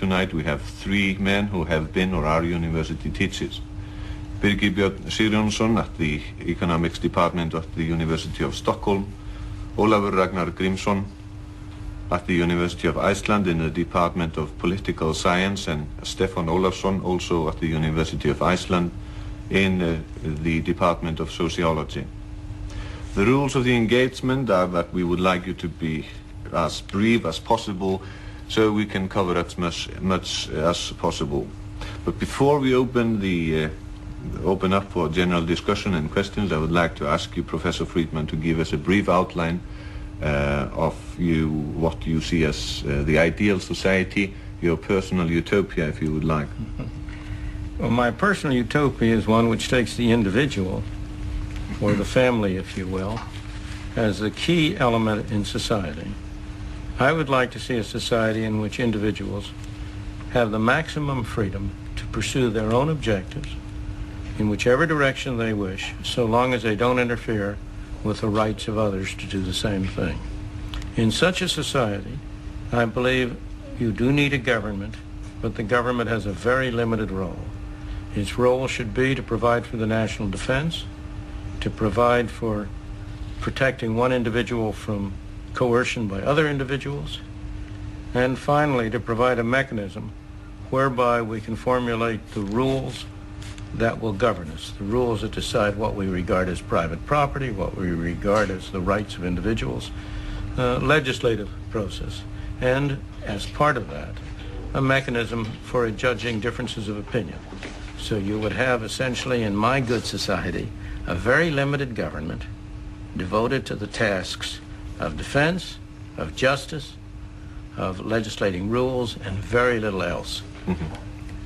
tonight we have three men who have been or are university teachers. Birgir Björn Sigurjónsson at the Economics Department of the University of Stockholm, Ólafur Ragnar Grímsson at the University of Iceland in the Department of Political Science, and Stefán Ólafsson also at the University of Iceland in the Department of Sociology. The rules of the engagement are that we would like you to be as brief as possible so we can cover as much as possible. But before we open up for general discussion and questions, I would like to ask you, Professor Friedman, to give us a brief outline of what you see as the ideal society, your personal utopia, if you would like. Well, my personal utopia is one which takes the individual, or the family, if you will, as the key element in society. I would like to see a society in which individuals have the maximum freedom to pursue their own objectives in whichever direction they wish, so long as they don't interfere with the rights of others to do the same thing. In such a society, I believe you do need a government, but the government has a very limited role. Its role should be to provide for the national defense, to provide for protecting one individual from coercion by other individuals, and finally to provide a mechanism whereby we can formulate the rules that will govern us, the rules that decide what we regard as private property, what we regard as the rights of individuals, legislative process, and as part of that, a mechanism for judging differences of opinion. So you would have essentially, in my good society, a very limited government devoted to the tasks of defense, of justice, of legislating rules, and very little else.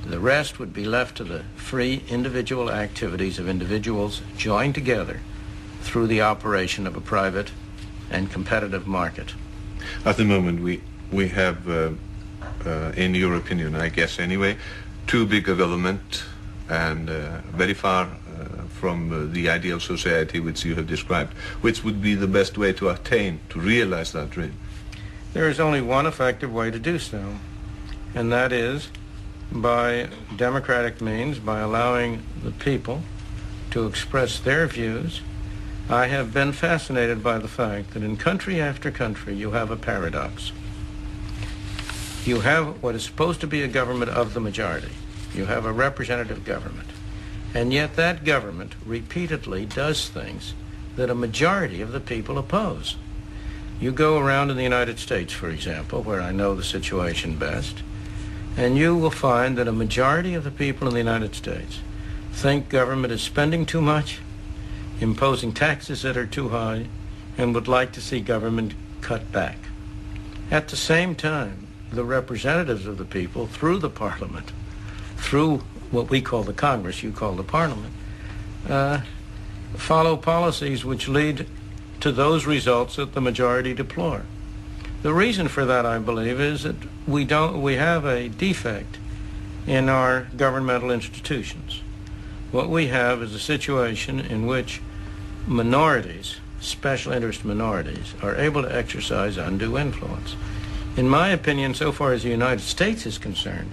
The rest would be left to the free individual activities of individuals joined together through the operation of a private and competitive market. At the moment we have, in your opinion, I guess anyway, too big a government and very far from the ideal society which you have described. Which would be the best way to attain, to realize that dream? There is only one effective way to do so, and that is by democratic means, by allowing the people to express their views. I have been fascinated by the fact that in country after country you have a paradox. You have what is supposed to be a government of the majority. You have a representative government. And yet that government repeatedly does things that a majority of the people oppose. You go around in the United States, for example, where I know the situation best, and you will find that a majority of the people in the United States think government is spending too much, imposing taxes that are too high, and would like to see government cut back. At the same time, the representatives of the people, through the Parliament, through what we call the Congress, you call the Parliament, follow policies which lead to those results that the majority deplore. The reason for that, I believe, is that we have a defect in our governmental institutions. What we have is a situation in which minorities, special interest minorities, are able to exercise undue influence. In my opinion, so far as the United States is concerned,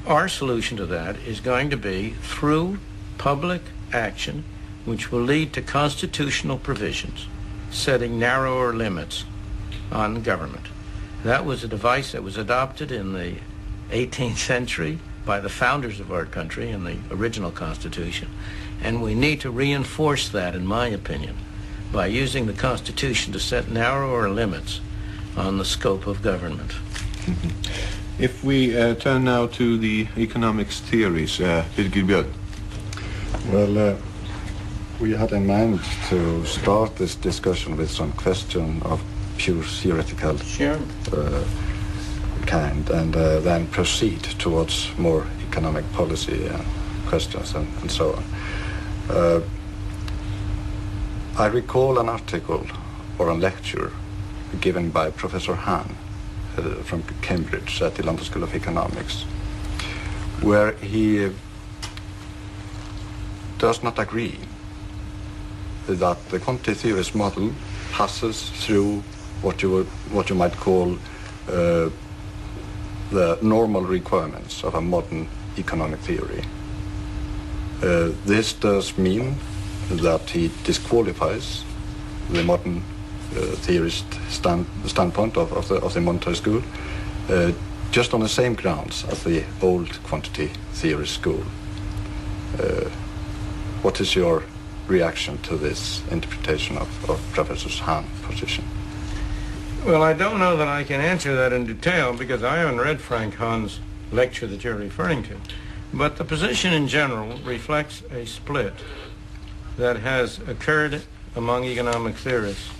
our solution to that is going to be through public action which will lead to constitutional provisions setting narrower limits on government. That was a device that was adopted in the 18th century by the founders of our country in the original Constitution, and we need to reinforce that, in my opinion, by using the Constitution to set narrower limits on the scope of government. If we turn now to the economics theories, Birgir Björn. Well, we had in mind to start this discussion with some question of pure theoretical kind, and then proceed towards more economic policy questions and so on. I recall an article or a lecture given by Professor Hahn from Cambridge at the London School of Economics, where he does not agree that the quantitative theorist model passes through what you might call the normal requirements of a modern economic theory. This does mean that he disqualifies the modern theorist standpoint of the monetary school just on the same grounds as the old quantity theory school. What is your reaction to this interpretation of Professor Hahn's position? Well, I don't know that I can answer that in detail because I haven't read Frank Hahn's lecture that you're referring to. But the position in general reflects a split that has occurred among economic theorists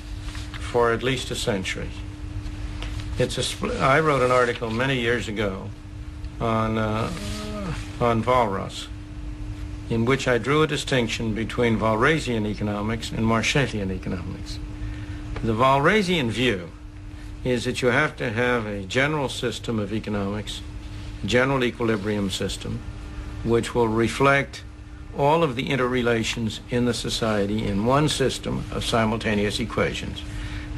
for at least a century. It's a split. I wrote an article many years ago on Walras, in which I drew a distinction between Walrasian economics and Marshallian economics. The Walrasian view is that you have to have a general system of economics, general equilibrium system, which will reflect all of the interrelations in the society in one system of simultaneous equations.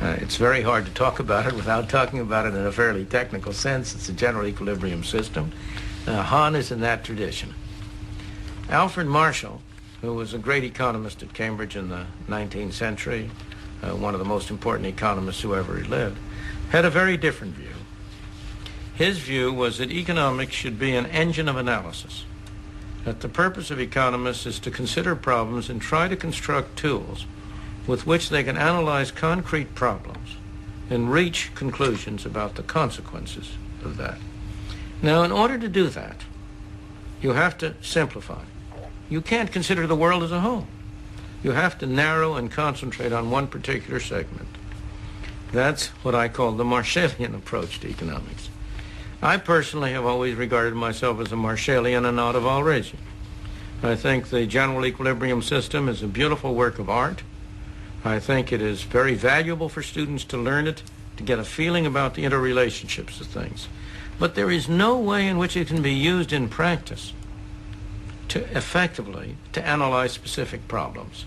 It's very hard to talk about it without talking about it in a fairly technical sense. It's a general equilibrium system. Hahn is in that tradition. Alfred Marshall, who was a great economist at Cambridge in the 19th century, one of the most important economists who ever lived, had a very different view. His view was that economics should be an engine of analysis, that the purpose of economists is to consider problems and try to construct tools with which they can analyze concrete problems and reach conclusions about the consequences of that. Now, in order to do that, you have to simplify. You can't consider the world as a whole. You have to narrow and concentrate on one particular segment. That's what I call the Marshallian approach to economics. I personally have always regarded myself as a Marshallian and not a Walrasian. I think the general equilibrium system is a beautiful work of art. I think it is very valuable for students to learn it, to get a feeling about the interrelationships of things. But there is no way in which it can be used in practice to effectively to analyze specific problems.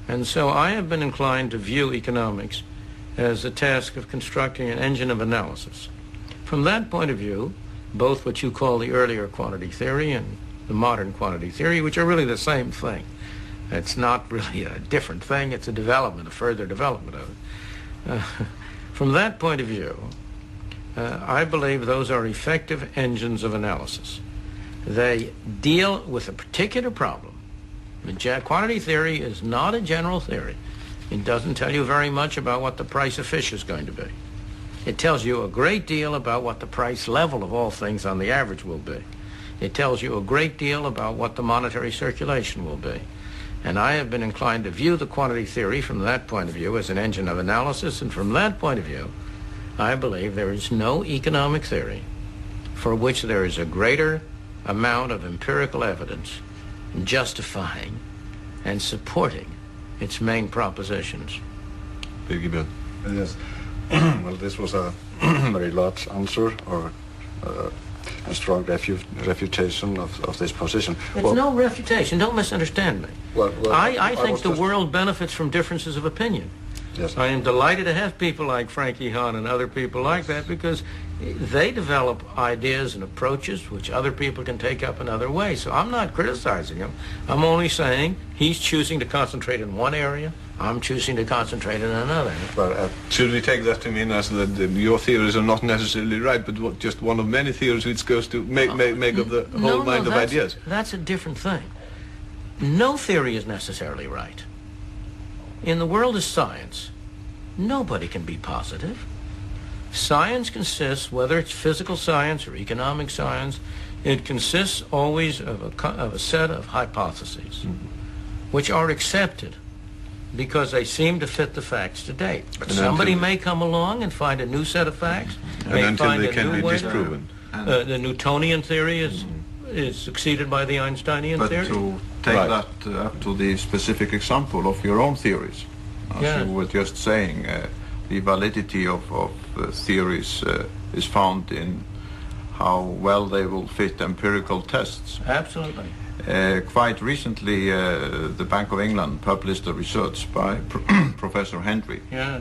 And so I have been inclined to view economics as a task of constructing an engine of analysis. From that point of view, both what you call the earlier quantity theory and the modern quantity theory, which are really the same thing. It's not really a different thing, it's a development, a further development of it. From that point of view, I believe those are effective engines of analysis. They deal with a particular problem. Quantity theory is not a general theory. It doesn't tell you very much about what the price of fish is going to be. It tells you a great deal about what the price level of all things on the average will be. It tells you a great deal about what the monetary circulation will be. And I have been inclined to view the quantity theory from that point of view as an engine of analysis, and from that point of view, I believe there is no economic theory for which there is a greater amount of empirical evidence justifying and supporting its main propositions. Yes. Well, this was a very large answer, or a strong refutation of this position. It's no refutation. Don't misunderstand me. I think the world benefits from differences of opinion. Yes. I am delighted to have people like Frankie Hahn and other people like that, because they develop ideas and approaches which other people can take up in other ways. So I'm not criticizing him. I'm only saying he's choosing to concentrate in one area. I'm choosing to concentrate in another. Should we take that to mean as that your theories are not necessarily right, but just one of many theories which goes to make of the whole mind of ideas? That's a different thing. No theory is necessarily right. In the world of science, nobody can be positive. Science consists, whether it's physical science or economic science, it consists always of a set of hypotheses, which are accepted because they seem to fit the facts to date. But somebody may come along and find a new set of facts. And until they can be disproven. The Newtonian theory is succeeded by the Einsteinian theory. But to take that up to the specific example of your own theories, as you were just saying, the validity of theories is found in how well they will fit empirical tests. Absolutely. Quite recently, the Bank of England published a research by Professor Henry. Yes.